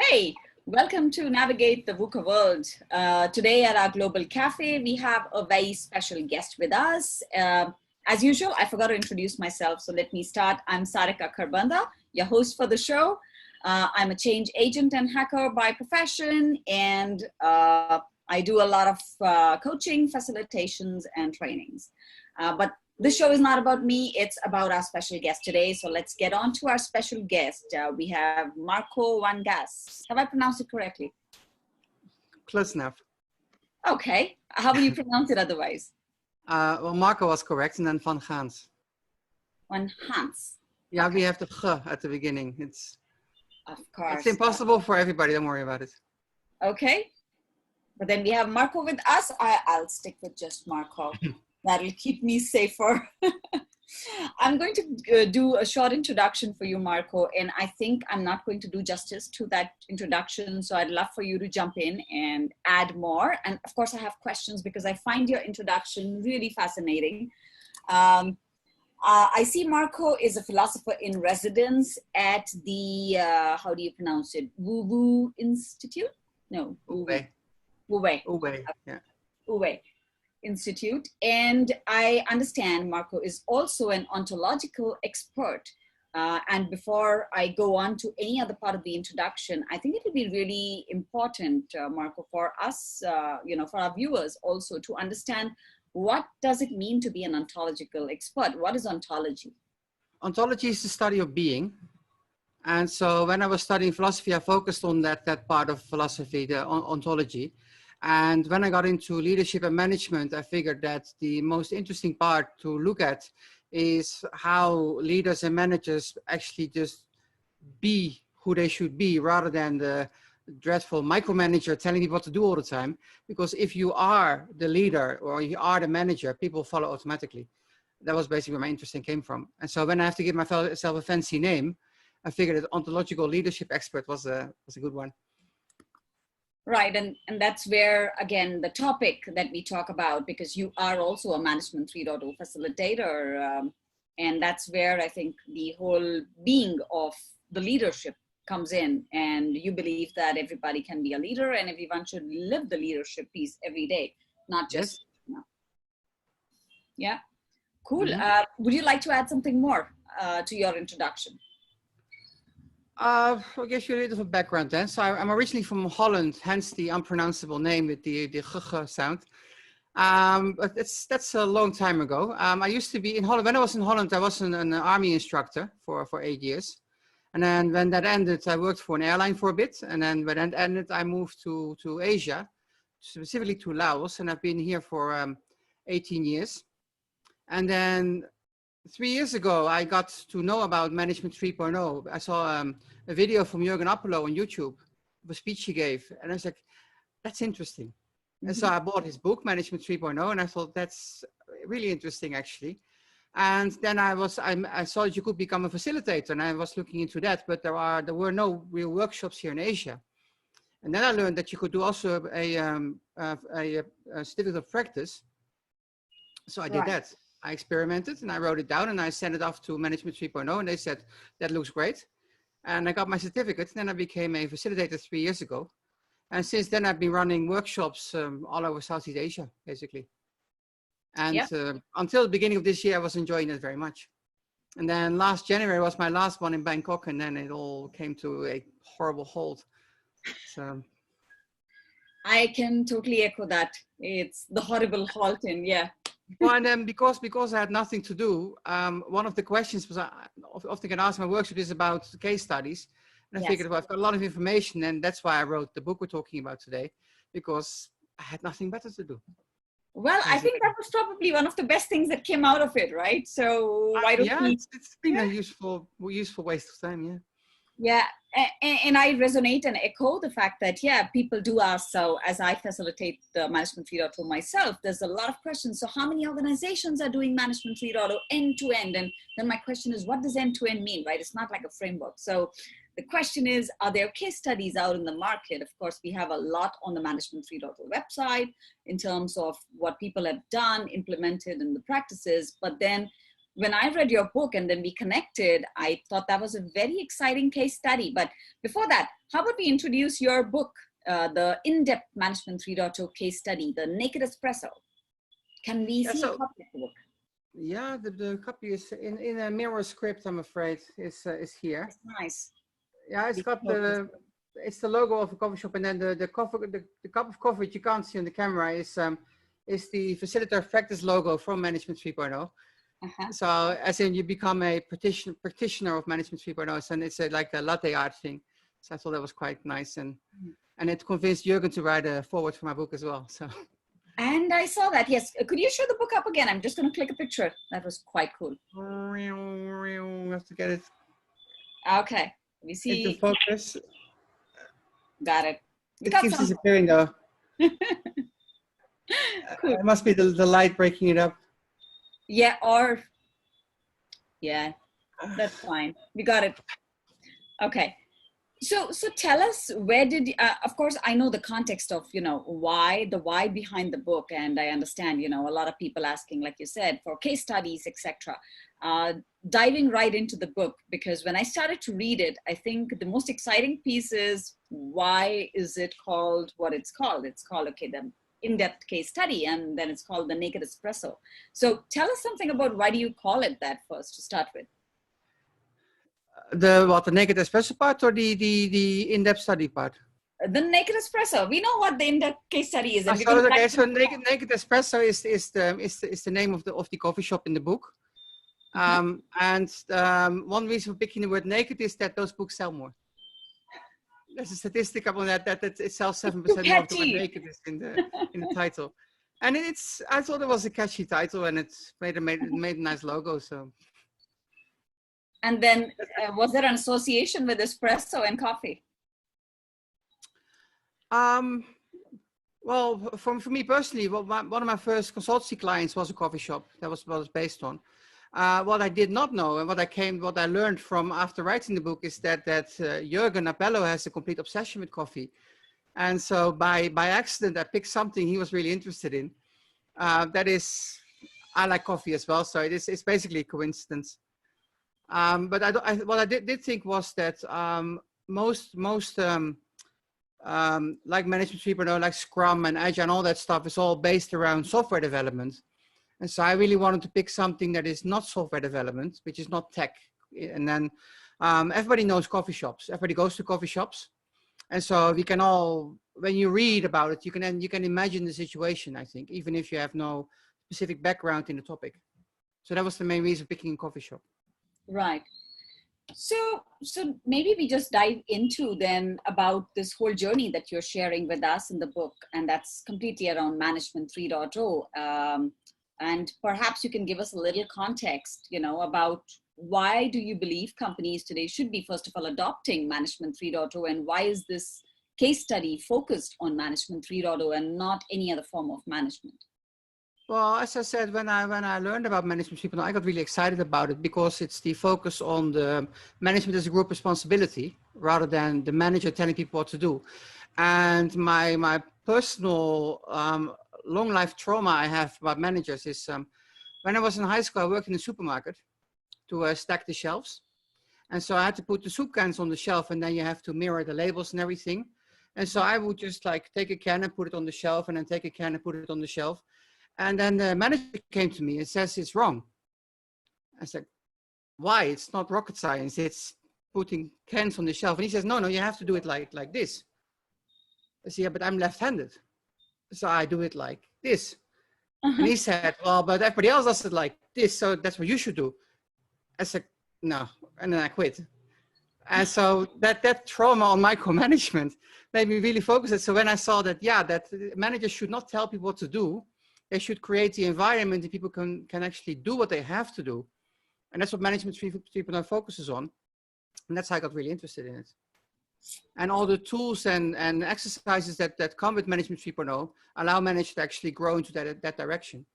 Hey, welcome to Navigate the VUCA World. Today at our Global Cafe, we have a very special guest with us. As usual, I forgot to introduce myself, so let me start. I'm Sarika Karbanda, your host for the show. I'm a change agent and hacker by profession, and I do a lot of coaching, facilitations, and trainings. But this show is not about me, it's about our special guest today. So let's get on to our special guest. We have Marko van Gaans. Have I pronounced it correctly? Close enough. Okay. How will you pronounce it otherwise? Well, Marko was correct, and then Van Gaans. Van Gaans. Yeah, okay. We have the g at the beginning. Of course. It's impossible for everybody. Don't worry about it. Okay. But then we have Marko with us. I'll stick with just Marko. That'll keep me safer. I'm going to do a short introduction for you, Marko, and I think I'm not going to do justice to that introduction. So I'd love for you to jump in and add more. And of course, I have questions because I find your introduction really fascinating. I see Marko is a philosopher in residence at the, how do you pronounce it? Wu Institute? No. Wu. Yeah. Wu Institute. And I understand Marko is also an ontological expert. And before I go on to any other part of the introduction, I think it would be really important, Marko, for us, for our viewers also to understand what does it mean to be an ontological expert? What is ontology? Ontology is the study of being. And so when I was studying philosophy, I focused on that part of philosophy, the ontology. And when I got into leadership and management, I figured that the most interesting part to look at is how leaders and managers actually just be who they should be rather than the dreadful micromanager telling you what to do all the time. Because if you are the leader or you are the manager, people follow automatically. That was basically where my interest came from. And so when I have to give myself a fancy name, I figured that ontological leadership expert was a good one. Right, and that's where, again, the topic that we talk about, because you are also a Management 3.0 facilitator, and that's where I think the whole being of the leadership comes in, and you believe that everybody can be a leader and everyone should live the leadership piece every day, not just, yes. Yeah, cool. Mm-hmm. Would you like to add something more to your introduction? I'll give you a little of a background then. So I'm originally from Holland, hence the unpronounceable name with the g sound. But that's a long time ago. I used to be in Holland. When I was in Holland, I was an army instructor for 8 years. And then when that ended, I worked for an airline for a bit. And then when that ended, I moved to Asia, specifically to Laos. And I've been here for 18 years. And then 3 years ago, I got to know about Management 3.0. I saw a video from Jürgen Appelo on YouTube, a speech he gave. And I was like, that's interesting. Mm-hmm. And so I bought his book, Management 3.0, and I thought that's really interesting, actually. And then I saw that you could become a facilitator, and I was looking into that, but there were no real workshops here in Asia. And then I learned that you could do also a certificate of practice. So I did that. I experimented and I wrote it down and I sent it off to Management 3.0 and they said, that looks great. And I got my certificate. Then I became a facilitator 3 years ago. And since then I've been running workshops all over Southeast Asia, basically. And until the beginning of this year, I was enjoying it very much. And then last January was my last one in Bangkok and then it all came to a horrible halt. So I can totally echo that. It's the horrible halt in, Well, and then because I had nothing to do, one of the questions was I often get asked in my workshop is about case studies. And I figured, well, I've got a lot of information and that's why I wrote the book we're talking about today, because I had nothing better to do. Well, I think that was probably one of the best things that came out of it, right? So why don't we... It's been a useful waste of time, yeah. Yeah, and I resonate and echo the fact that, people do ask, so as I facilitate the Management 3.0 myself, there's a lot of questions. So how many organizations are doing Management 3.0 end to end? And then my question is, what does end to end mean, right? It's not like a framework. So the question is, are there case studies out in the market? Of course, we have a lot on the Management 3.0 website in terms of what people have done, implemented in the practices, but then when I read your book and then we connected, I thought that was a very exciting case study. But before that, how about we introduce your book, the In-Depth Management 3.0 case study, The Naked Espresso. Can we see a copy of the book? Yeah, the copy is in a mirror script, I'm afraid, is here. It's nice. Yeah, it's got it's the logo of a coffee shop, and then the cup of coffee which you can't see on the camera is the Facilitator Practice logo from Management 3.0. So as in you become a practitioner of Management 3.0, and it's like a latte art thing. So I thought that was quite nice, and it convinced Jürgen to write a foreword for my book as well. So. And I saw that, yes. Could you show the book up again? I'm just going to click a picture. That was quite cool. I have to get it. Okay. We see. Into focus. Got it. It keeps disappearing though. Cool. It must be the light breaking it up. Yeah, yeah, that's fine. We got it. Okay. So tell us, where did, of course, I know the context of, the why behind the book. And I understand, a lot of people asking, like you said, for case studies, etc. Diving right into the book, because when I started to read it, I think the most exciting piece is, why is it called what it's called? It's called, okay, the in-depth case study, and then it's called The Naked Espresso. So tell us something about, why do you call it that first to start with? The Naked Espresso part, or the in-depth study part? The Naked Espresso. We know what the in-depth case study is. And So Naked Espresso is the name of the coffee shop in the book. One reason for picking the word naked is that those books sell more. There's a statistic about that it sells 7% more of the word naked is in the title. And I thought it was a catchy title, and it's made a nice logo. So. And then was there an association with espresso and coffee? Well, for me personally, one of my first consultancy clients was a coffee shop. That was what it was based on. What I did not know, and what I learned from after writing the book, is that Jürgen Appello has a complete obsession with coffee. And so by accident, I picked something he was really interested in. That is, I like coffee as well. So it's basically a coincidence. But what I did think was that most like Management 3.0, like Scrum and Agile and all that stuff is all based around software development. And so I really wanted to pick something that is not software development, which is not tech. And then everybody knows coffee shops. Everybody goes to coffee shops. And so we can all, when you read about it, you can imagine the situation, I think, even if you have no specific background in the topic. So that was the main reason picking a coffee shop. Right. So maybe we just dive into then about this whole journey that you're sharing with us in the book, and that's completely around Management 3.0. And perhaps you can give us a little context, about why do you believe companies today should be, first of all, adopting Management 3.0, and why is this case study focused on Management 3.0 and not any other form of management? Well, as I said, when I learned about Management 3.0, I got really excited about it because it's the focus on the management as a group responsibility rather than the manager telling people what to do. And my personal long life trauma I have about managers is when I was in high school, I worked in a supermarket to stack the shelves. And so I had to put the soup cans on the shelf, and then you have to mirror the labels and everything. And so I would just like take a can and put it on the shelf, and then take a can and put it on the shelf. And then the manager came to me and says, it's wrong. I said, why? It's not rocket science. It's putting cans on the shelf. And he says, no, you have to do it like this. I said, yeah, but I'm left-handed. So I do it like this. And he said, well, but everybody else does it like this. So that's what you should do. I said, no. And then I quit. And so that trauma on micromanagement made me really focus it. So when I saw that, that managers should not tell people what to do, they should create the environment that people can actually do what they have to do. And that's what Management 3.0 focuses on. And that's how I got really interested in it. And all the tools and exercises that come with Management 3.0 allow managers to actually grow into that direction.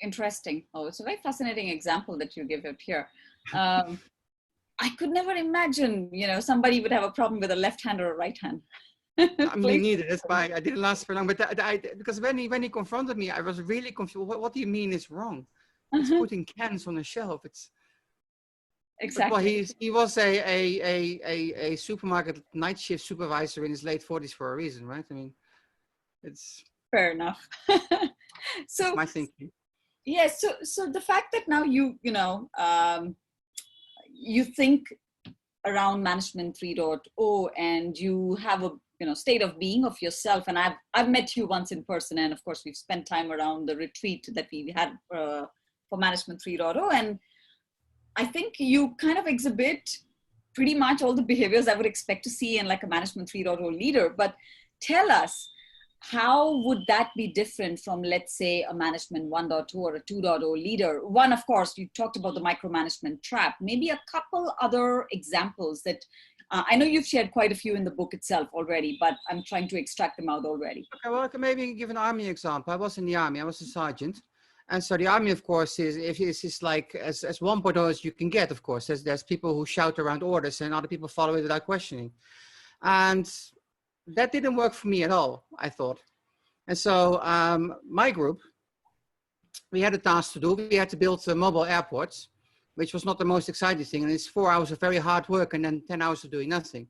Interesting. Oh, it's a very fascinating example that you give it here. I could never imagine, somebody would have a problem with a left hand or a right hand. Me neither. That's why I didn't last for long. But because when he confronted me, I was really confused. What do you mean it's wrong? It's Uh-huh. putting cans on a shelf. But well, Exactly. he was a supermarket night shift supervisor in his late 40s for a reason, right? I mean, it's Fair enough. that's So my thinking. yes, so the fact that now you think around management 3.0 and you have a state of being of yourself, and I've met you once in person, and of course we've spent time around the retreat that we had for management 3.0, and I think you kind of exhibit pretty much all the behaviors I would expect to see in like a management 3.0 leader. But tell us, how would that be different from, let's say, a management 1.2 or a 2.0 leader? One, of course, you talked about the micromanagement trap. Maybe a couple other examples that I know you've shared quite a few in the book itself already, but I'm trying to extract them out already. Okay, well, I can maybe give an army example. I was in the army. I was a sergeant. And so the army, of course, is like as 1.0 as you can get, of course. There's people who shout around orders and other people follow it without questioning. And that didn't work for me at all, I thought. And so my group, we had a task to do. We had to build mobile airports, which was not the most exciting thing. And it's 4 hours of very hard work and then 10 hours of doing nothing.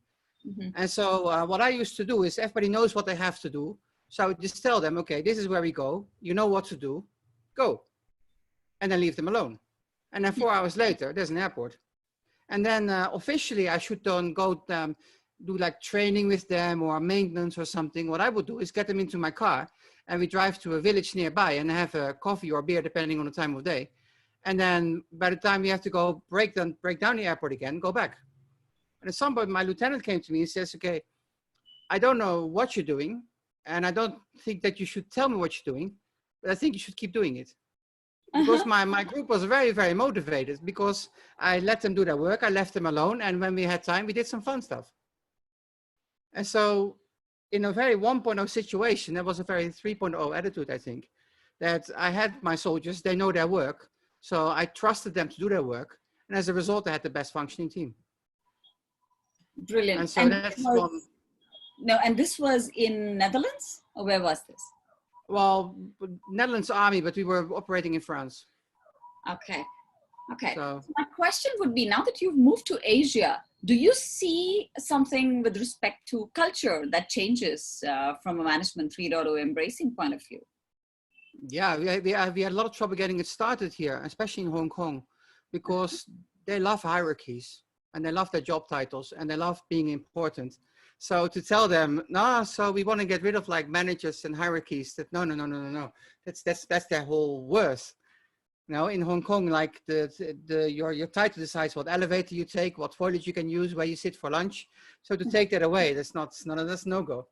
Mm-hmm. And so what I used to do is everybody knows what they have to do. So I would just tell them, okay, this is where we go. You know what to do. Go. And then leave them alone. And then 4 hours later, there's an airport. And then officially, I should then go do like training with them or maintenance or something. What I would do is get them into my car and we drive to a village nearby and have a coffee or beer, depending on the time of day. And then by the time we have to go break down the airport again, go back. And at some point, my lieutenant came to me and says, okay, I don't know what you're doing. And I don't think that you should tell me what you're doing, but I think you should keep doing it. Because my group was very, very motivated because I let them do their work. I left them alone. And when we had time, we did some fun stuff. And so in a very 1.0 situation, there was a very 3.0 attitude, I think, that I had my soldiers, they know their work. So I trusted them to do their work. And as a result, I had the best functioning team. Brilliant. And so that's one. No, and this was in Netherlands, or where was this? Well, Netherlands Army, but we were operating in France. Okay. Okay. So My question would be, now that you've moved to Asia, do you see something with respect to culture that changes from a management 3.0 embracing point of view? yeah, we had a lot of trouble getting it started here, especially in Hong Kong, because they love hierarchies and they love their job titles and they love being important. So to tell them, no, so we want to get rid of like managers and hierarchies, that no. That's their whole worth. You know, in Hong Kong, like your title decides what elevator you take, what toilet you can use, where you sit for lunch. So to take that away, that's no go.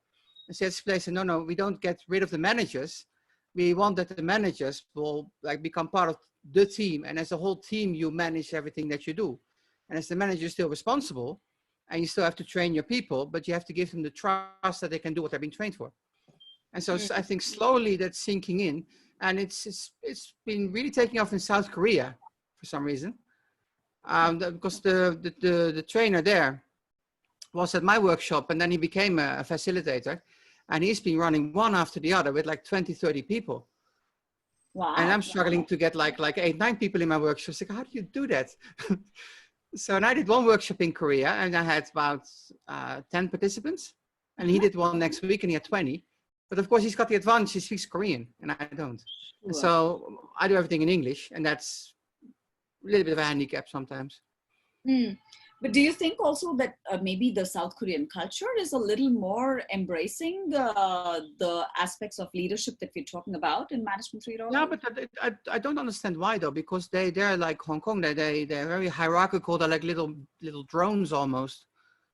And so this place said, no, we don't get rid of the managers. We want that the managers will like become part of the team, and as a whole team, you manage everything that you do. And as the manager, you're still responsible, and you still have to train your people, but you have to give them the trust that they can do what they're being trained for. And so I think slowly that's sinking in, and it's been really taking off in South Korea for some reason, because the trainer there was at my workshop, and then he became a facilitator, and he's been running one after the other with like 20, 30 people. Wow. And I'm struggling to get like 8, 9 people in my workshop. It's like, how do you do that? So, and I did one workshop in Korea, and I had about 10 participants, and he did one next week, and he had 20. But of course, he's got the advantage, he speaks Korean, and I don't. Sure. And so I do everything in English, and that's a little bit of a handicap sometimes. But do you think also that maybe the South Korean culture is a little more embracing the aspects of leadership that we're talking about in Management 3.0? Yeah, but I don't understand why though, because they're like Hong Kong, they're very hierarchical, they're like little drones almost.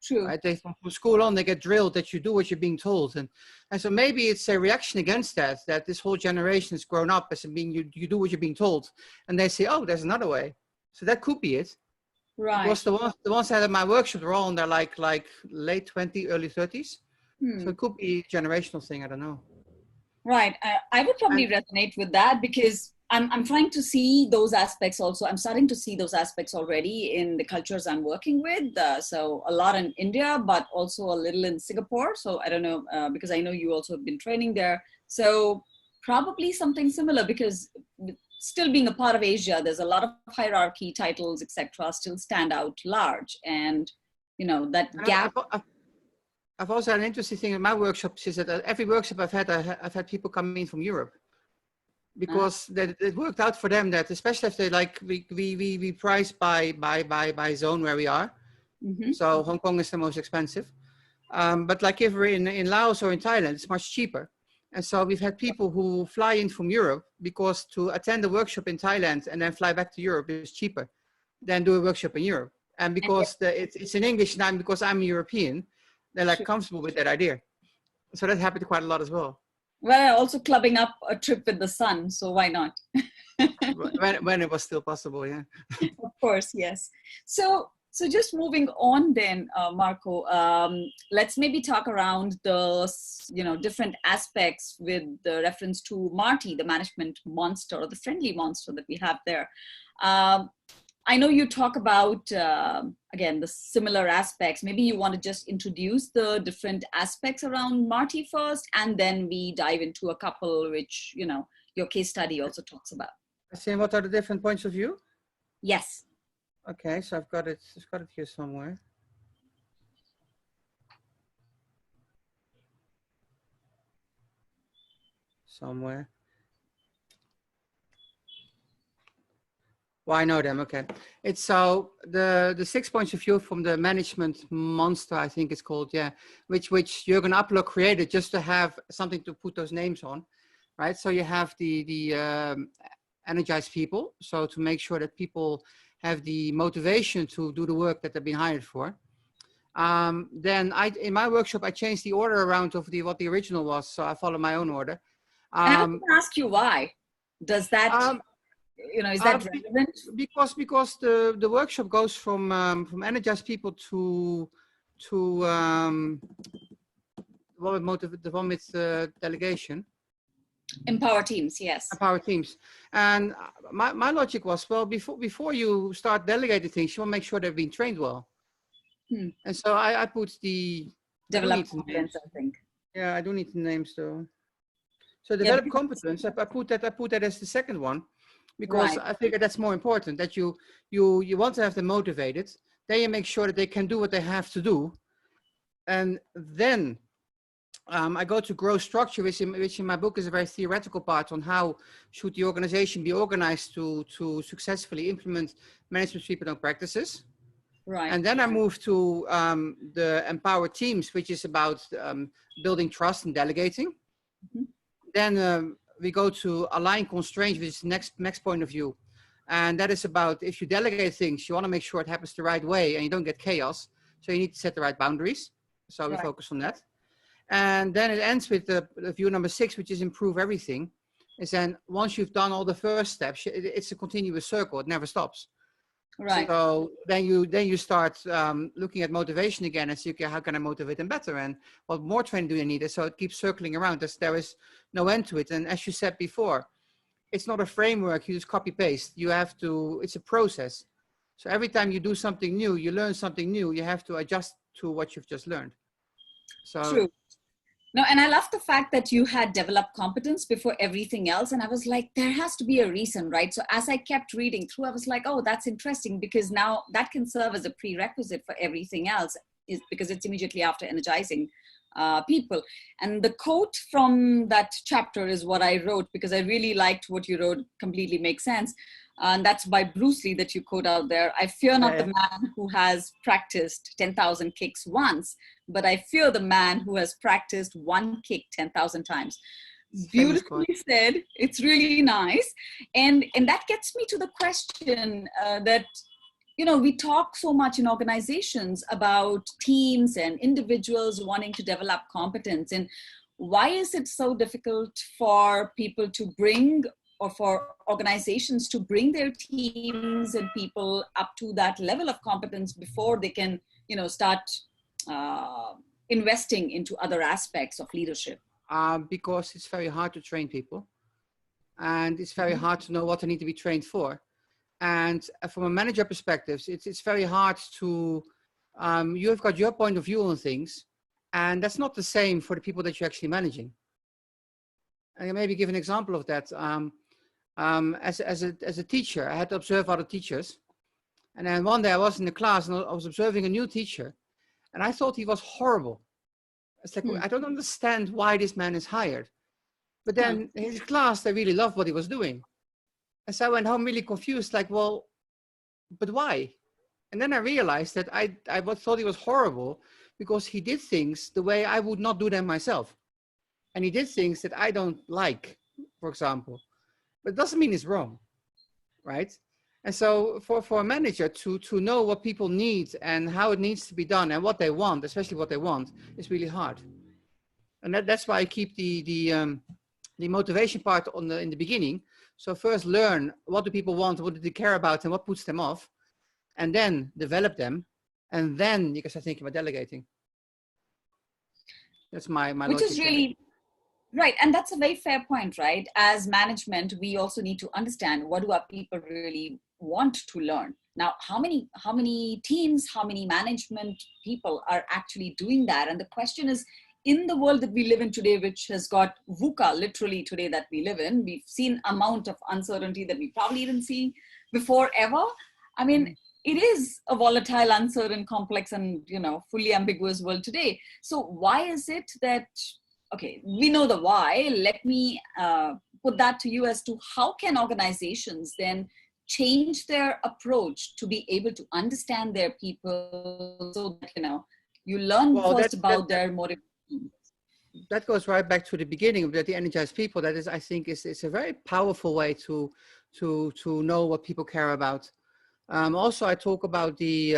True. Right? They from school on, they get drilled that you do what you're being told, and so maybe it's a reaction against that this whole generation has grown up as being you do what you're being told, and they say, oh, there's another way. So that could be it. Right. Because the ones that had at my workshop were all in their like late 20s, early 30s. So it could be a generational thing. I don't know. Right. I would probably resonate with that because I'm trying to see those aspects also. I'm starting to see those aspects already in the cultures I'm working with. So a lot in India, but also a little in Singapore. So I don't know, because I know you also have been training there. So probably something similar, because still being a part of Asia, there's a lot of hierarchy, titles, etc., still stand out large, and that And gap. I've also had an interesting thing in my workshops is that every workshop I've had people come in from Europe, because it worked out for them that, especially if they like, we price by zone where we are. Mm-hmm. So Hong Kong is the most expensive. But like if we're in Laos or in Thailand, it's much cheaper. And so we've had people who fly in from Europe because to attend a workshop in Thailand and then fly back to Europe is cheaper than do a workshop in Europe. And because it's in English now, because I'm European, they're like comfortable with that idea. So that happened quite a lot as well. Well, also clubbing up a trip with the sun, so why not? when it was still possible, yeah. Of course, yes. So just moving on then, Marko, let's maybe talk around the different aspects with the reference to Marty, the management monster or the friendly monster that we have there. I know you talk about, again, the similar aspects. Maybe you want to just introduce the different aspects around Marty first, and then we dive into a couple which, your case study also talks about. Saying what are the different points of view? Yes. Okay, so I've got it here somewhere. Well, I know them, okay. It's so the 6 points of view from the management monster, I think it's called, yeah, which Jürgen Appler created just to have something to put those names on, right? So you have the energized people, so to make sure that people have the motivation to do the work that they've been hired for. Then in my workshop, I changed the order around of what the original was, so I follow my own order. And I want to ask you why. Does that, is that relevant? Because the workshop goes from energized people to the one with delegation. Empower teams, yes. Empower teams. And my logic was, well, before you start delegating things, you want to make sure they've been trained well. And so I put the develop competence, I think. Yeah, I do need the names though. So develop competence. I put that as the second one, because I figure that's more important. That you want to have them motivated. Then you make sure that they can do what they have to do, and then I go to growth structure, which in my book is a very theoretical part on how should the organization be organized to successfully implement management 3.0 practices. Right. And then I move to the empower teams, which is about building trust and delegating. Then we go to align constraints, which is the next point of view. And that is about, if you delegate things, you want to make sure it happens the right way and you don't get chaos. So you need to set the right boundaries. So we focus on that. And then it ends with the view number 6, which is improve everything. Is then once you've done all the first steps, it's a continuous circle. It never stops. Right. So then you start looking at motivation again and see, okay, how can I motivate them better? And what more training do you need? So it keeps circling around. There is no end to it. And as you said before, it's not a framework. You just copy paste. You have to, it's a process. So every time you do something new, you learn something new, you have to adjust to what you've just learned. So true. No, and I love the fact that you had developed competence before everything else. And I was like, there has to be a reason, right? So as I kept reading through, I was like, oh, that's interesting, because now that can serve as a prerequisite for everything else, is because it's immediately after energizing people. And the quote from that chapter is what I wrote, because I really liked what you wrote. Completely makes sense. And that's by Bruce Lee that you quote out there. I fear not the man who has practiced 10,000 kicks once, but I fear the man who has practiced one kick 10,000 times. Beautifully said. It's really nice. And that gets me to the question that, we talk so much in organizations about teams and individuals wanting to develop competence. And why is it so difficult for people to bring, or for organizations to bring their teams and people up to that level of competence before they can, start investing into other aspects of leadership? Because it's very hard to train people, and it's very hard to know what they need to be trained for. And from a manager perspective, it's very hard to, you've got your point of view on things, and that's not the same for the people that you're actually managing. And I'll maybe give an example of that. as a teacher, I had to observe other teachers. And then one day I was in the class and I was observing a new teacher, and I thought he was horrible. It's like, I don't understand why this man is hired. But then in his class, they really loved what he was doing. And so I went home really confused, like, well, but why? And then I realized that I thought he was horrible because he did things the way I would not do them myself. And he did things that I don't like, for example. But it doesn't mean it's wrong, right? And so for a manager to know what people need and how it needs to be done and what they want, especially what they want, is really hard. And that's why I keep the motivation part in the beginning. So first learn, what do people want, what do they care about, and what puts them off, and then develop them, and then you can start thinking about delegating. That's my Which logic. Is really right, and that's a very fair point, right? As management, we also need to understand, what do our people really want to learn. Now, how many teams, how many management people are actually doing that? And the question is, in the world that we live in today, which has got VUCA literally today that we live in, we've seen amount of uncertainty that we probably didn't see before ever. I mean, it is a volatile, uncertain, complex, and fully ambiguous world today. So why is it that, okay, we know the why. Let me put that to you as to how can organizations then change their approach to be able to understand their people, so that you learn first about their motivation. That goes right back to the beginning of the energized people. That is, I think, is a very powerful way to know what people care about. Also, I talk about the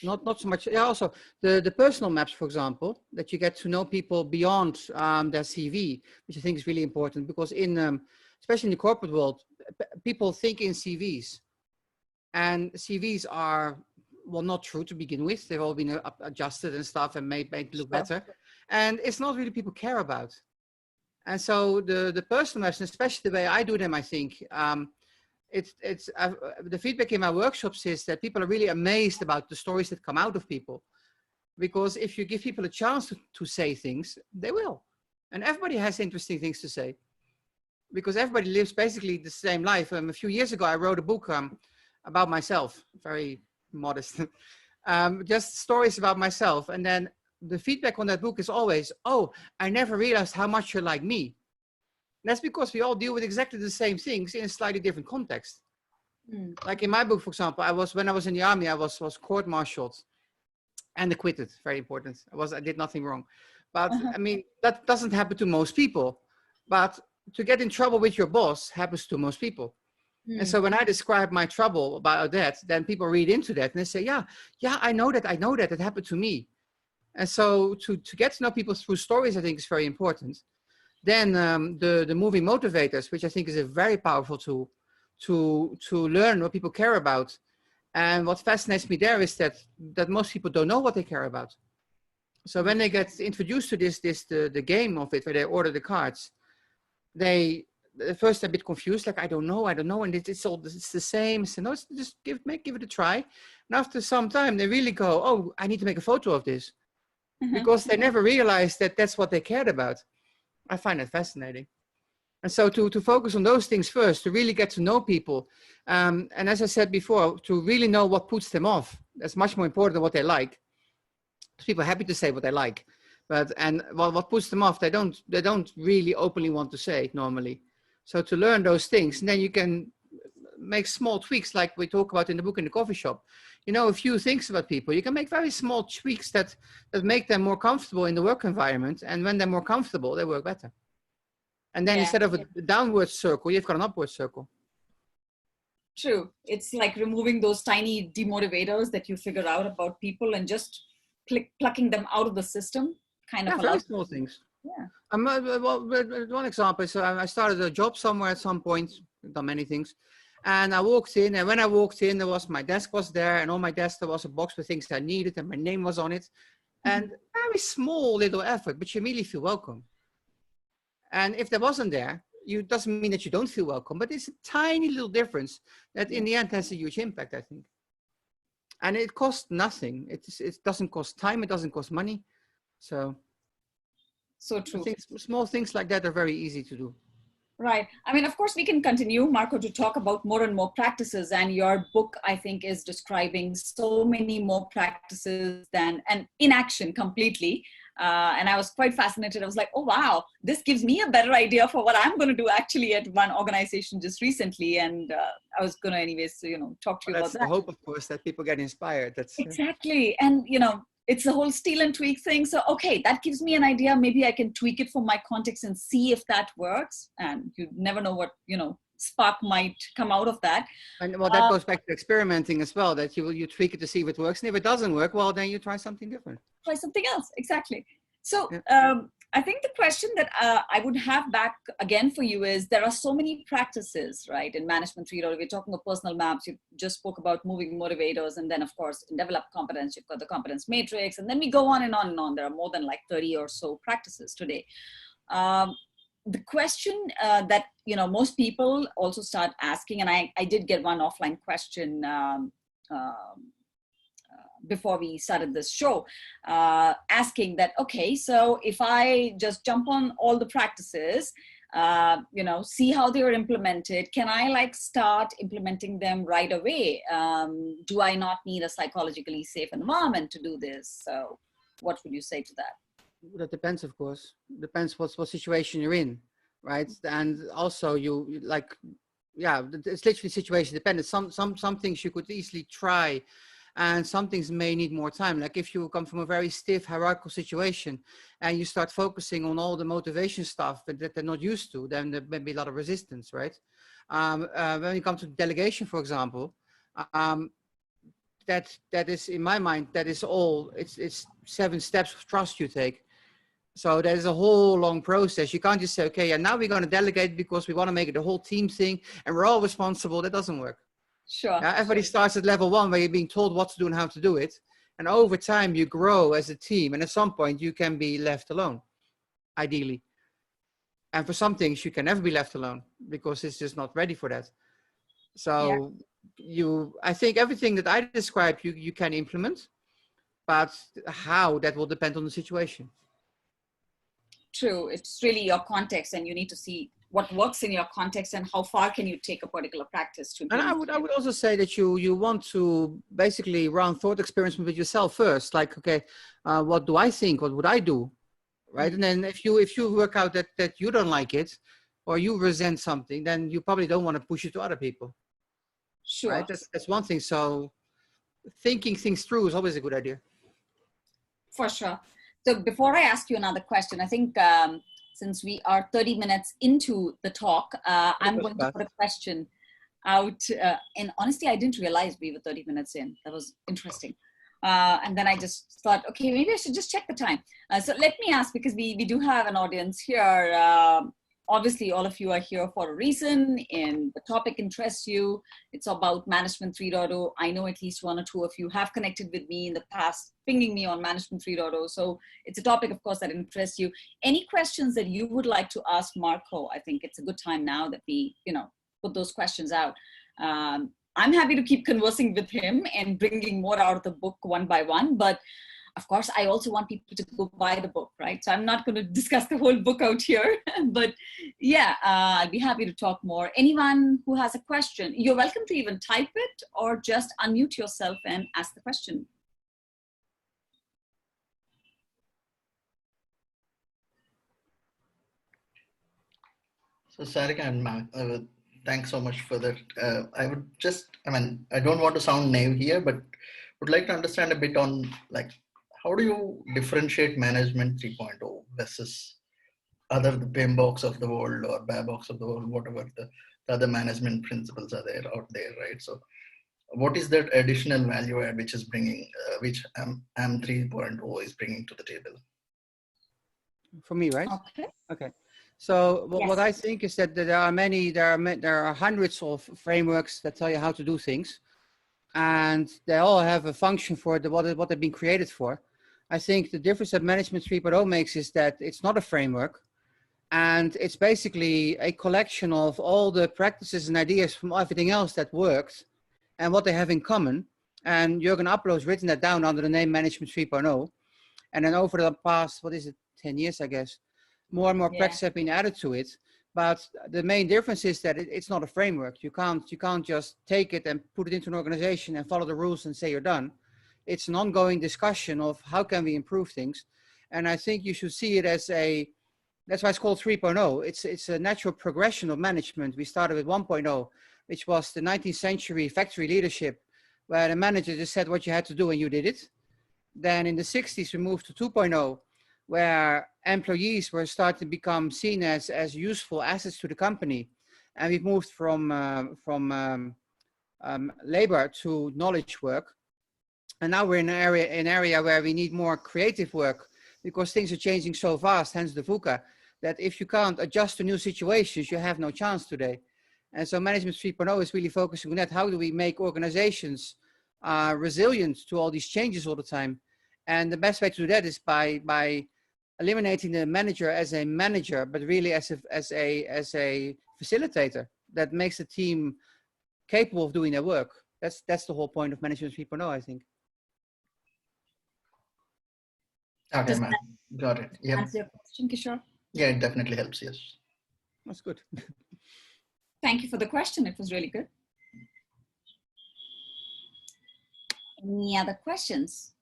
not so much. Yeah, also the personal maps, for example, that you get to know people beyond their CV, which I think is really important, because especially in the corporate world, people think in CVs, and CVs are, well, not true to begin with. They've all been adjusted and stuff and made look better. And it's not really people care about. And so the personal maps, especially the way I do them, I think, the feedback in my workshops is that people are really amazed about the stories that come out of people. Because if you give people a chance to say things, they will. And everybody has interesting things to say. Because everybody lives basically the same life. A few years ago, I wrote a book about myself, very modest, just stories about myself. And then the feedback on that book is always, oh, I never realized how much you're like me. And that's because we all deal with exactly the same things in a slightly different context. Like in my book, for example, when I was in the army, I was court-martialed and acquitted. Very important. I did nothing wrong. But I mean, that doesn't happen to most people. But to get in trouble with your boss happens to most people. And so when I describe my trouble about that, then people read into that and they say, yeah, I know that it happened to me. And so to get to know people through stories, I think is very important. Then the moving motivators, which I think is a very powerful tool to learn what people care about. And what fascinates me there is that most people don't know what they care about. So when they get introduced to the game of it, where they order the cards, they at first a bit confused, like I don't know, and it's the same. So no, just give it a try. And after some time, they really go, oh, I need to make a photo of this, because they never realized that that's what they cared about. I find that fascinating. And so to focus on those things first, to really get to know people, and as I said before, to really know what puts them off. That's much more important than what they like. People are happy to say what they like, but what puts them off, they don't really openly want to say normally. So to learn those things, and then you can make small tweaks, like we talk about in the book in the coffee shop. A few things about people. You can make very small tweaks that make them more comfortable in the work environment, and when they're more comfortable, they work better. And then instead of a downward circle, you've got an upward circle. True. It's like removing those tiny demotivators that you figure out about people and just plucking them out of the system. Very small things. Yeah. One example is I started a job somewhere at some point, done many things. And I walked in, and when I walked in, my desk was there, and on my desk there was a box with things that I needed, and my name was on it. And very small little effort, but you immediately feel welcome. And if that wasn't there, it doesn't mean that you don't feel welcome, but it's a tiny little difference that in the end has a huge impact, I think. And it costs nothing. It doesn't cost time. It doesn't cost money. So true. I think small things like that are very easy to do. Right. I mean, of course, we can continue, Marco, to talk about more and more practices. And your book, I think, is describing so many more practices than, and in action completely. And I was quite fascinated. I was like, oh, wow, this gives me a better idea for what I'm going to do actually at one organization just recently. And I was going to anyways, talk to you about That's that. the hope, of course, that people get inspired. That's exactly. And, it's the whole steal and tweak thing. So, okay, that gives me an idea. Maybe I can tweak it for my context and see if that works. And you never know what, spark might come out of that. And well, that goes back to experimenting as well, that you tweak it to see if it works. And if it doesn't work, well, then you try something different. Try something else. Exactly. So Yeah. I think the question that I would have back again for you is, there are so many practices, right? In Management 3.0, we're talking of personal maps. You just spoke about moving motivators. And then, of course, in developed competence, you've got the competence matrix. And then we go on and on and on. There are more than like 30 or so practices today. The question that, most people also start asking, and I did get one offline question before we started this show, asking that, okay, so if I just jump on all the practices, see how they are implemented, can I start implementing them right away? Do I not need a psychologically safe environment to do this? So what would you say to that? That depends, of course. Depends what situation you're in, right? And also it's literally situation dependent. Some things you could easily try, and some things may need more time. Like if you come from a very stiff hierarchical situation and you start focusing on all the motivation stuff that they're not used to, then there may be a lot of resistance, right? When you come to delegation, for example, that is, in my mind, that is all, it's 7 steps of trust you take. So there's a whole long process. You can't just say, okay, and now we're going to delegate because we want to make it a whole team thing and we're all responsible. That doesn't work. Sure. Everybody starts at level 1 where you're being told what to do and how to do it. And over time you grow as a team. And at some point you can be left alone, ideally. And for some things you can never be left alone because it's just not ready for that. So I think everything that I described, you can implement, but how, that will depend on the situation. True. It's really your context, and you need to see what works in your context and how far can you take a particular practice to implement. And I would also say that you want to basically run thought experiments with yourself first. Like, okay, what do I think? What would I do? Right. And then if you work out that you don't like it or you resent something, then you probably don't want to push it to other people. Sure. Right? That's one thing. So thinking things through is always a good idea. For sure. So before I ask you another question, I think since we are 30 minutes into the talk, I'm going to put a question out. And honestly, I didn't realize we were 30 minutes in. That was interesting. And then I just thought, okay, maybe I should just check the time. So let me ask, because we do have an audience here. Obviously, all of you are here for a reason, and the topic interests you. It's about Management 3.0. I know at least 1 or 2 of you have connected with me in the past, pinging me on Management 3.0. So it's a topic, of course, that interests you. Any questions that you would like to ask Marco? I think it's a good time now that we, put those questions out. I'm happy to keep conversing with him and bringing more out of the book one by one, but of course, I also want people to go buy the book, right? So I'm not going to discuss the whole book out here, but yeah, I'd be happy to talk more. Anyone who has a question, you're welcome to even type it or just unmute yourself and ask the question. So Sarika and Mark, thanks so much for that. I don't want to sound naive here, but would like to understand a bit on how do you differentiate Management 3.0 versus the PMBOK of the world or BABOK of the world, whatever the other management principles are there out there, right? So what is that additional value add which is bringing, which AM 3.0 is bringing to the table? For me, right? Okay. So Yes. what I think is that there are hundreds of frameworks that tell you how to do things, and they all have a function for what they've been created for. I think the difference that Management 3.0 makes is that it's not a framework, and it's basically a collection of all the practices and ideas from everything else that worked and what they have in common. And Jürgen Appelo has written that down under the name Management 3.0. And then over the past, 10 years, I guess, more and more practices have been added to it. But the main difference is that it's not a framework. You can't just take it and put it into an organization and follow the rules and say you're done. It's an ongoing discussion of how can we improve things. And I think you should see it as that's why it's called 3.0. It's a natural progression of management. We started with 1.0, which was the 19th century factory leadership, where the manager just said what you had to do and you did it. Then in the 60s, we moved to 2.0, where employees were starting to become seen as useful assets to the company. And we've moved from labor to knowledge work. And now we're in an area where we need more creative work because things are changing so fast, hence the VUCA, that if you can't adjust to new situations, you have no chance today. And so Management 3.0 is really focusing on that. How do we make organizations resilient to all these changes all the time? And the best way to do that is by eliminating the manager as a manager, but really as a facilitator that makes the team capable of doing their work. That's the whole point of Management 3.0, I think. Okay, man. Got it. Yeah. Answer your question, Kishore? Yeah, it definitely helps. Yes. That's good. Thank you for the question. It was really good. Any other questions?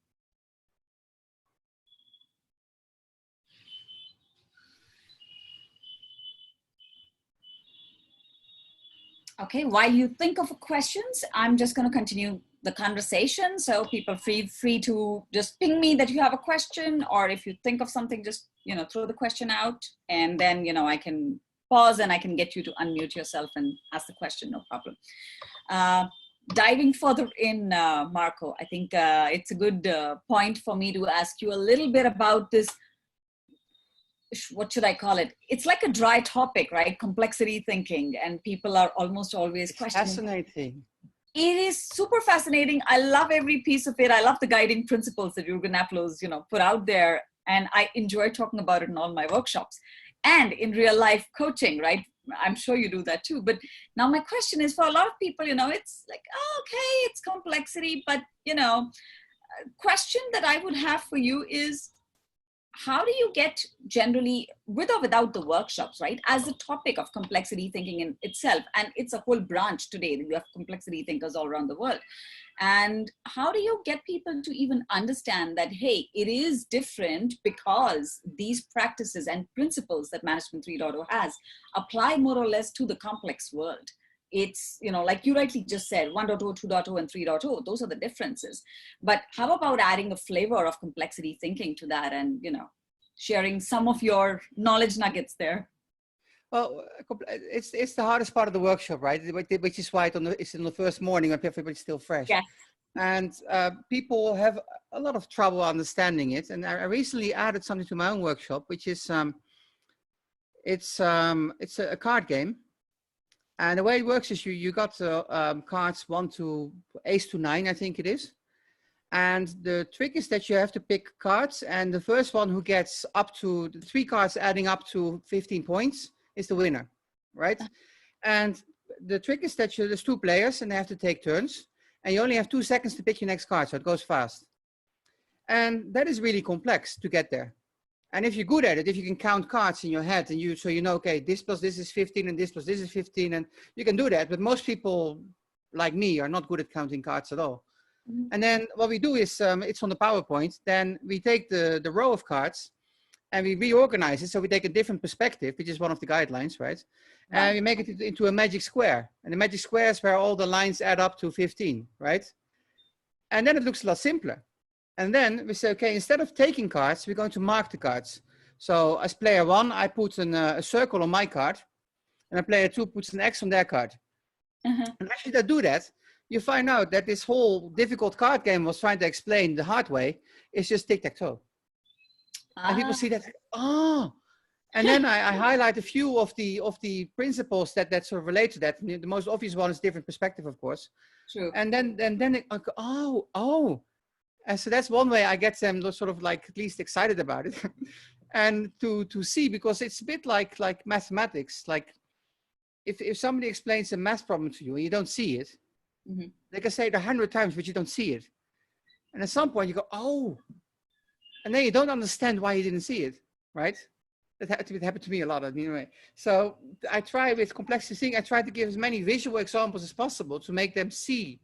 Okay, while you think of questions, I'm just going to continue the conversation. So people feel free to just ping me that you have a question, or if you think of something, just, throw the question out, and then, I can pause and I can get you to unmute yourself and ask the question, no problem. Diving further in, Marko, I think it's a good point for me to ask you a little bit about this. What should I call it? It's like a dry topic, right? Complexity thinking, and people are almost always questioning. Fascinating. It is super fascinating. I love every piece of it. I love the guiding principles that Jürgen Appel's, put out there, and I enjoy talking about it in all my workshops and in real life coaching, right? I'm sure you do that too. But now my question is, for a lot of people, it's like, oh, okay, it's complexity, but a question that I would have for you is, how do you get generally, with or without the workshops, right, as a topic of complexity thinking in itself, and it's a whole branch today that you have complexity thinkers all around the world, and how do you get people to even understand that, hey, it is different because these practices and principles that Management 3.0 has apply more or less to the complex world? It's, like you rightly just said, 1.0, 2.0, and 3.0, those are the differences. But how about adding a flavor of complexity thinking to that and, sharing some of your knowledge nuggets there? Well, it's the hardest part of the workshop, right? Which is why it's in the first morning when everybody's still fresh. Yes. And people have a lot of trouble understanding it. And I recently added something to my own workshop, which is, it's a card game. And the way it works is you got cards 1 to ace to 9, I think it is. And the trick is that you have to pick cards, and the first one who gets up to the 3 cards adding up to 15 points is the winner, right? And the trick is that there's 2 players and they have to take turns, and you only have 2 seconds to pick your next card, so it goes fast. And that is really complex to get there. And if you're good at it, if you can count cards in your head and so okay, this plus this is 15 and this plus this is 15, and you can do that. But most people like me are not good at counting cards at all. Mm-hmm. And then what we do is, it's on the PowerPoint. Then we take the row of cards and we reorganize it. So we take a different perspective, which is one of the guidelines, right? Wow. And we make it into a magic square. And the magic square is where all the lines add up to 15, right? And then it looks a lot simpler. And then we say, okay, instead of taking cards, we're going to mark the cards. So as player 1, I put a circle on my card, and player 2 puts an X on their card. Uh-huh. And actually they do that, you find out that this whole difficult card game was trying to explain the hard way. It's just tic-tac-toe. And people see that, oh. And then I highlight a few of the principles that sort of relate to that. And the most obvious one is different perspective, of course. True. And then I go, oh. And so that's one way I get them sort of like at least excited about it. And to see, because it's a bit like mathematics. Like if somebody explains a math problem to you and you don't see it, mm-hmm. They can say it 100 times, but you don't see it. And at some point you go, oh, and then you don't understand why you didn't see it, right? It happened to me a lot anyway. So I try with complexity. I try to give as many visual examples as possible to make them see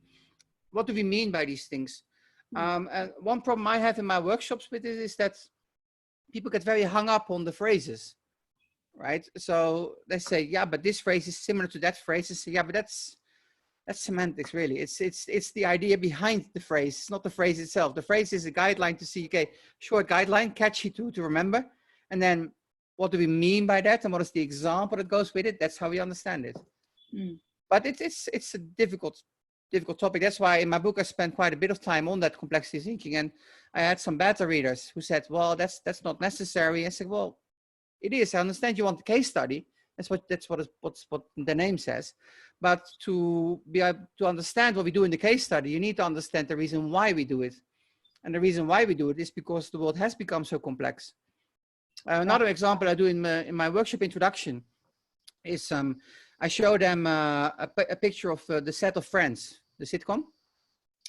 what do we mean by these things. And one problem I have in my workshops with it is that people get very hung up on the phrases, right? So they say, yeah, but this phrase is similar to that phrase. They say, yeah, but that's semantics, really. It's the idea behind the phrase. It's not the phrase itself. The phrase is a guideline to see, okay, short guideline, catchy to remember. And then what do we mean by that? And what is the example that goes with it? That's how we understand it. But it's a difficult topic. That's why in my book, I spent quite a bit of time on that complexity thinking. And I had some beta readers who said, well, that's not necessary. I said, well, it is. I understand you want the case study. That's what the name says. But to be able to understand what we do in the case study, you need to understand the reason why we do it. And the reason why we do it is because the world has become so complex. Another example I do in my workshop introduction is I show them a picture of the set of Friends, the sitcom.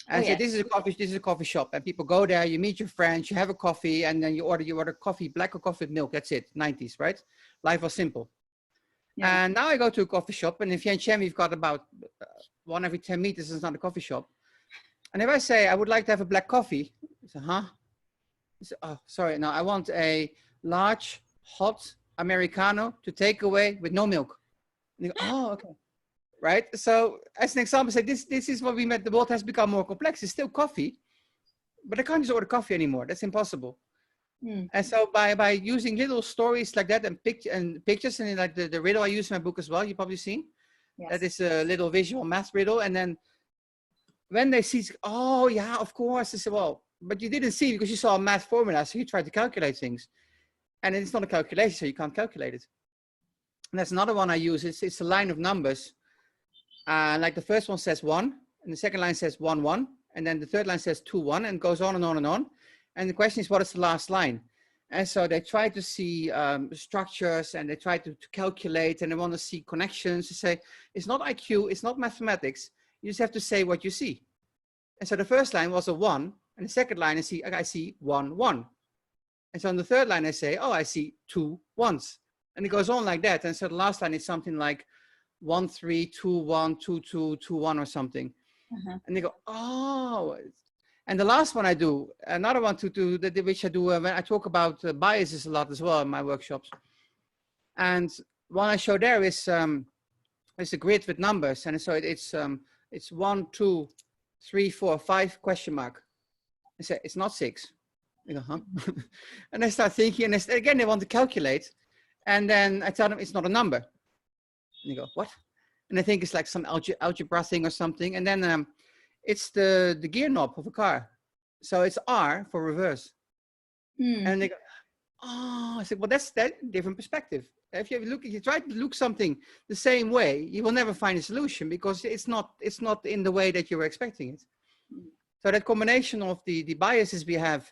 And say, this is a coffee shop, and people go there, you meet your friends, you have a coffee, and then you order coffee, black or coffee with milk. That's it. 90s, right? Life was simple. Yeah. And now I go to a coffee shop, and in Vientiane, we've got about 1 every 10 meters is not a coffee shop. And if I say, I would like to have a black coffee, I say, huh? I say, oh, sorry, no, I want a large, hot Americano to take away with no milk. And you go, oh, okay. Right? So as an example, say this is what we meant. The world has become more complex. It's still coffee, but I can't just order coffee anymore. That's impossible. And so by using little stories like that and pictures, and like the riddle I use in my book as well, you've probably seen. Yes. That is a little visual math riddle. And then when they see, oh yeah, of course, they say, well, but you didn't see because you saw a math formula, so you tried to calculate things. And it's not a calculation, so you can't calculate it. And that's another one I use. It's a line of numbers. Like the first one says 1, and the second line says 1, 1, and then the third line says 2, 1, and goes on and on and on. And the question is, what is the last line? And so they try to see structures, and they try to calculate, and they want to see connections. To say, it's not IQ, it's not mathematics. You just have to say what you see. And so the first line was a 1, and the second line I see 1, 1. And so on the third line I say, oh, I see 2 1s. And it goes on like that. And so the last line is something like 1, 3, 2, 1, 2, 2, 2, 1 or something. And they go, oh. And the last one I do, another one which I do when I talk about biases a lot as well in my workshops. And one I show there is a grid with numbers. And so it's 1, 2, 3, 4, 5 question mark. I say, it's not 6. I go, huh? And I start thinking, and again, they want to calculate. And then I tell them it's not a number. And you go, what? And I think it's like some algebra thing or something. And then it's the gear knob of a car. So it's R for reverse. And they go, oh, I said, well, that's that different perspective. If you try to look something the same way, you will never find a solution because it's not in the way that you were expecting it. So that combination of the biases we have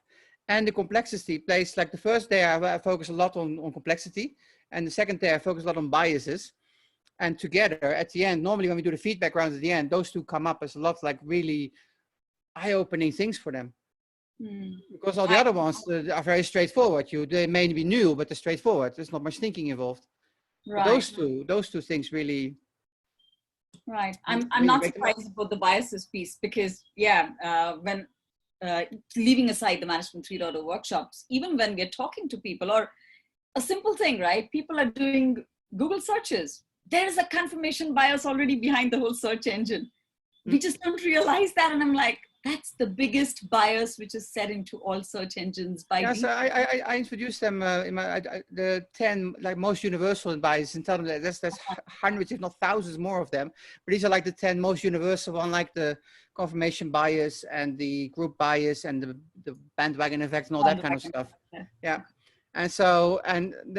and the complexity plays, like the first day I focus a lot on complexity, and the second day I focus a lot on biases. And together at the end, normally when we do the feedback rounds at the end, those two come up as a lot like really eye-opening things for them. Because all the other ones are very straightforward. They may be new, but they're straightforward. There's not much thinking involved. Right. Those two things really. Right. I'm not surprised about the biases piece because when leaving aside the Management 3.0 workshops, even when we're talking to people or a simple thing, right? People are doing Google searches. There is a confirmation bias already behind the whole search engine. We just don't realize that. And I'm like, that's the biggest bias which is set into all search engines. So I introduced them in the 10 like most universal biases and tell them that there's hundreds, if not thousands more of them. But these are like the 10 most universal one, like the confirmation bias and the group bias and the bandwagon effect and all that kind of stuff. Yeah. And so,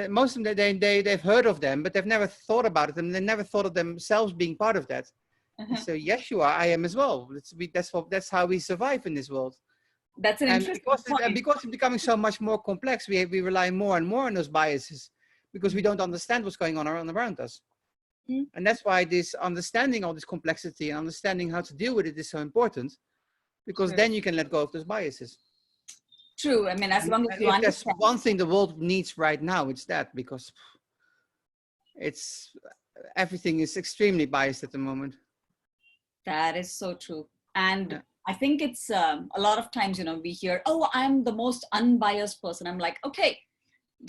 most of them, they've heard of them, but they've never thought about it, and they never thought of themselves being part of that. So yes, you are. I am as well. That's how we survive in this world. That's an interesting point. And because it's becoming so much more complex, we rely more and more on those biases because we don't understand what's going on around us. And that's why this understanding all this complexity and understanding how to deal with it is so important, because then you can let go of those biases. True. I mean, as long as And you if there's understand. one thing the world needs right now, it's that, because it's everything is extremely biased at the moment. That is so true. And Yeah. I think it's a lot of times, you know, we hear, oh, I'm the most unbiased person. I'm like, okay,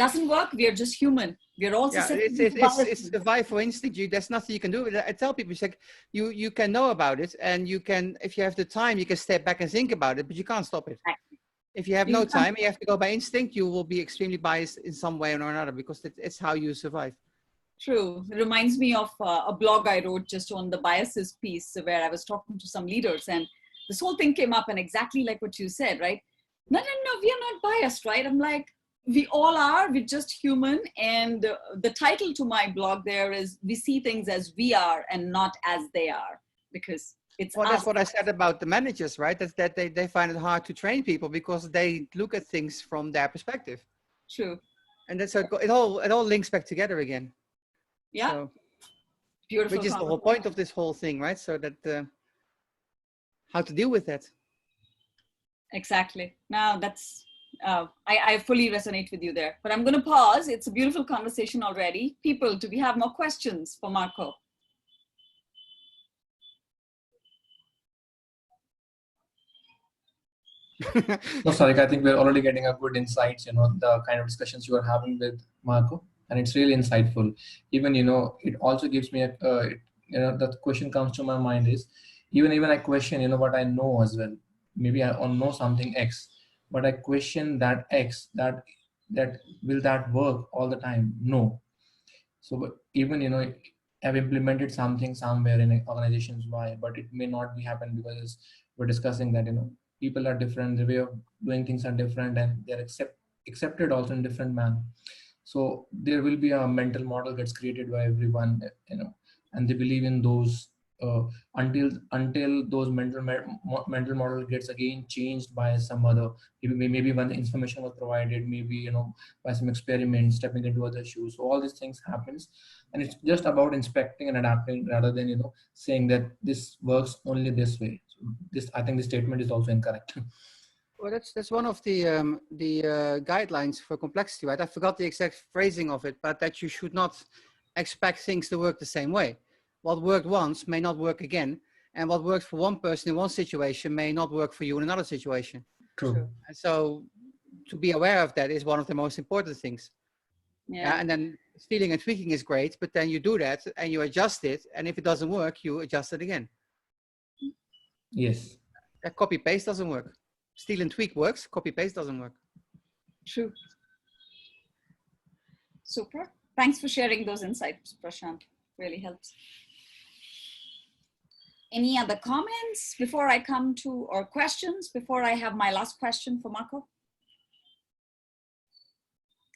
doesn't work. We are just human. We're all Yeah, susceptible to bias. it's survival instinct. There's nothing you can do with it. I tell people, it's like you can know about it, and you can, if you have the time, you can step back and think about it, but you can't stop it. If you have no time, you have to go by instinct. You will be extremely biased in some way or another, because it's how you survive. True. It reminds me of a blog I wrote just on the biases piece, where I was talking to some leaders, and this whole thing came up, and exactly like what you said, right? No, we are not biased, right? I'm like, we all are. We're just human. And the title to my blog there is, we see things as we are and not as they are, because it's Well, us. that's what I said about the managers, right? That's that they find it hard to train people because they look at things from their perspective. True. And that's so it all links back together again. Yeah. So, Beautiful. which is the whole point of this whole thing, right? So that how to deal with that. Exactly. Now that's, I fully resonate with you there, but I'm going to pause. It's a beautiful conversation already. People, do we have more questions for Marko? No, Sarik, I think we're already getting a good insights, the kind of discussions you are having with Marko, and it's really insightful. Even, it also gives me the question comes to my mind is, even I question, what I know as well. Maybe I know something X, but I question that X, that will that work all the time? No. So, but even, I've implemented something somewhere in organizations Y, but it may not be happen because we're discussing that, people are different, the way of doing things are different, and they're accepted also in different manner. So there will be a mental model gets created by everyone, and they believe in those until those mental model gets again changed by some other, maybe when the information was provided, maybe by some experiments, stepping into other shoes. So all these things happens, and it's just about inspecting and adapting rather than saying that this works only this way. So this, I think, the statement is also incorrect. Well, that's one of the guidelines for complexity, right? I forgot the exact phrasing of it, but that you should not expect things to work the same way. What worked once may not work again, and what worked for one person in one situation may not work for you in another situation. True. And so to be aware of that is one of the most important things. Yeah. And then stealing and tweaking is great, but then you do that and you adjust it, and if it doesn't work, you adjust it again. Yes. That copy paste doesn't work. Steal and tweak works, copy paste doesn't work. True. Super. Thanks for sharing those insights, Prashant. Really helps. Any other comments before I come to, or questions before I have my last question for Marko?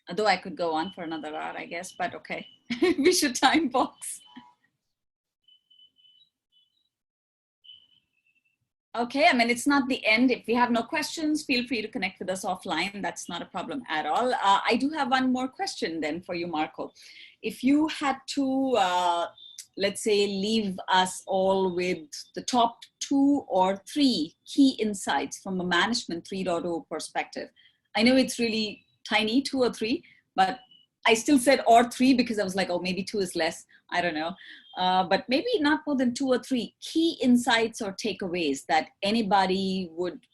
Although I could go on for another hour, I guess, but okay. We should time box. Okay, I mean, it's not the end. If we have no questions, feel free to connect with us offline. That's not a problem at all. I do have one more question then for you, Marko. If you had to, let's say, leave us all with the top 2 or 3 key insights from a management 3.0 perspective. I know it's really tiny, 2 or 3, but I still said or 3 because I was like, oh, maybe 2 is less. I don't know. But maybe not more than 2 or 3 key insights or takeaways that anybody would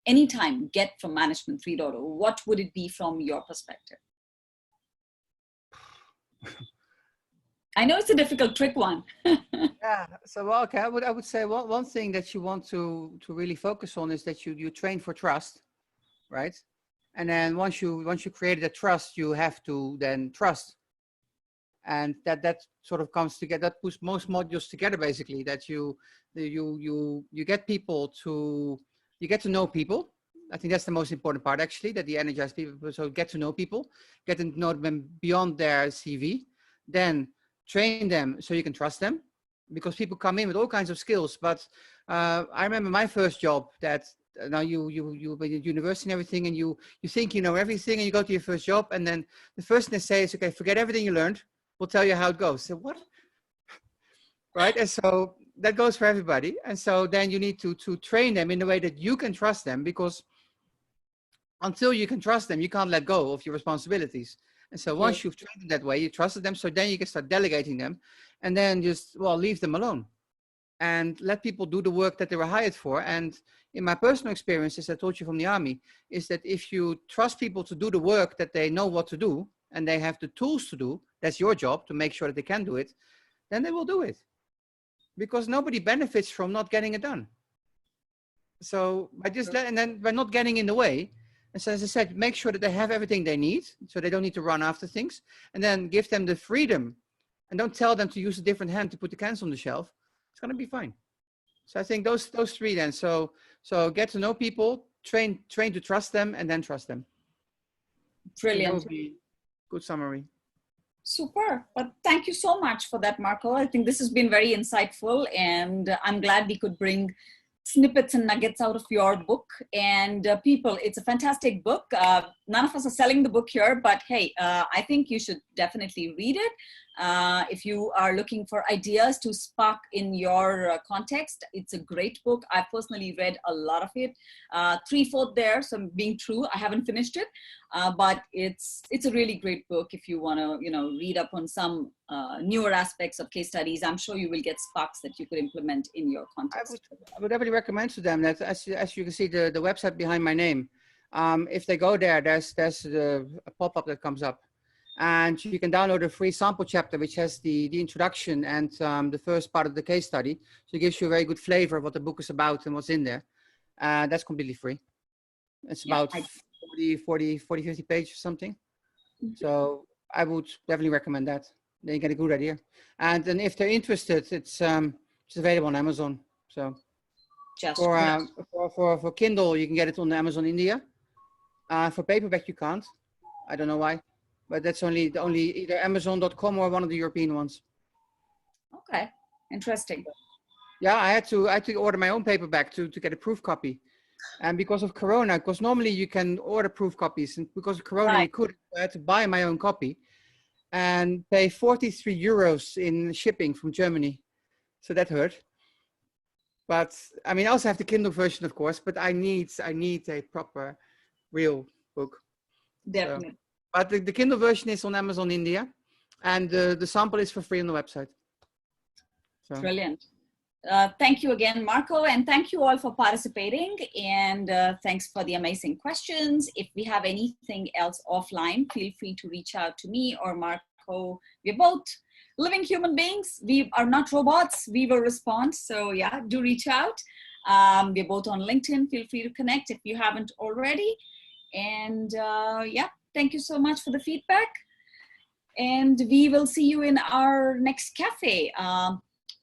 anytime get from management 3.0. What would it be from your perspective? I know it's a difficult trick one. Yeah. So, well, okay, I would say one thing that you want to really focus on is that you train for trust, right? And then once you created a trust, you have to then trust. And that sort of comes together, that puts most modules together, basically, that you get people to, you get to know people. I think that's the most important part, actually, that the energize people. So get to know people, get to know them beyond their CV, then train them so you can trust them, because people come in with all kinds of skills. But I remember my first job that now you been at university and everything, and you think you know everything, and you go to your first job, and then the first thing they say is, okay, forget everything you learned. We'll tell you how it goes. So what? Right? And so that goes for everybody. And so then you need to train them in a way that you can trust them, because until you can trust them, you can't let go of your responsibilities. And so once you've trained them that way, you trusted them, so then you can start delegating them, and then just, well, leave them alone and let people do the work that they were hired for. And in my personal experience, as I told you from the army, is that if you trust people to do the work that they know what to do, and they have the tools to do, that's your job to make sure that they can do it, then they will do it. Because nobody benefits from not getting it done. So by just and then by not getting in the way, and so as I said, make sure that they have everything they need, so they don't need to run after things, and then give them the freedom, and don't tell them to use a different hand to put the cans on the shelf. It's going to be fine. So I think those three then. So get to know people, train to trust them, and then trust them. Brilliant. That would be good summary. Super. But thank you so much for that, Marko. I think this has been very insightful, and I'm glad we could bring snippets and nuggets out of your book. And people, it's a fantastic book. None of us are selling the book here, but hey, I think you should definitely read it. If you are looking for ideas to spark in your context, it's a great book. I personally read a lot of it, 3/4 there, so I'm being true, I haven't finished it, but it's a really great book if you want to, read up on some newer aspects of case studies. I'm sure you will get sparks that you could implement in your context. I would definitely recommend to them that, as you can see the website behind my name, if they go there, there's a pop-up that comes up. And you can download a free sample chapter, which has the introduction and the first part of the case study. So it gives you a very good flavor of what the book is about and what's in there. That's completely free. It's about 40, 50 pages or something. So I would definitely recommend that. Then you get a good idea. And then if they're interested, it's available on Amazon. So for Kindle, you can get it on Amazon India. For paperback, you can't. I don't know why. But that's only either Amazon.com or one of the European ones. Okay, interesting. Yeah, I had to order my own paperback to get a proof copy, and because of Corona, because normally you can order proof copies, and because of Corona, I had to buy my own copy, and pay 43 euros in shipping from Germany, so that hurt. But I mean, I also have the Kindle version, of course, but I need a proper, real book. Definitely. So. But the Kindle version is on Amazon India, and the sample is for free on the website. So. Brilliant. Thank you again, Marko, and thank you all for participating, and thanks for the amazing questions. If we have anything else offline, feel free to reach out to me or Marko. We're both living human beings. We are not robots. We will respond. So yeah, do reach out. We're both on LinkedIn. Feel free to connect if you haven't already. And yeah. Thank you so much for the feedback. And we will see you in our next cafe.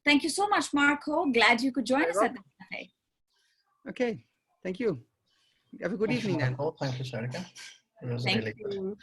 Thank you so much, Marko. Glad you could join us at the cafe. Okay, thank you. Have a good evening then. Thank you, Sarika. It was Thank really good. you.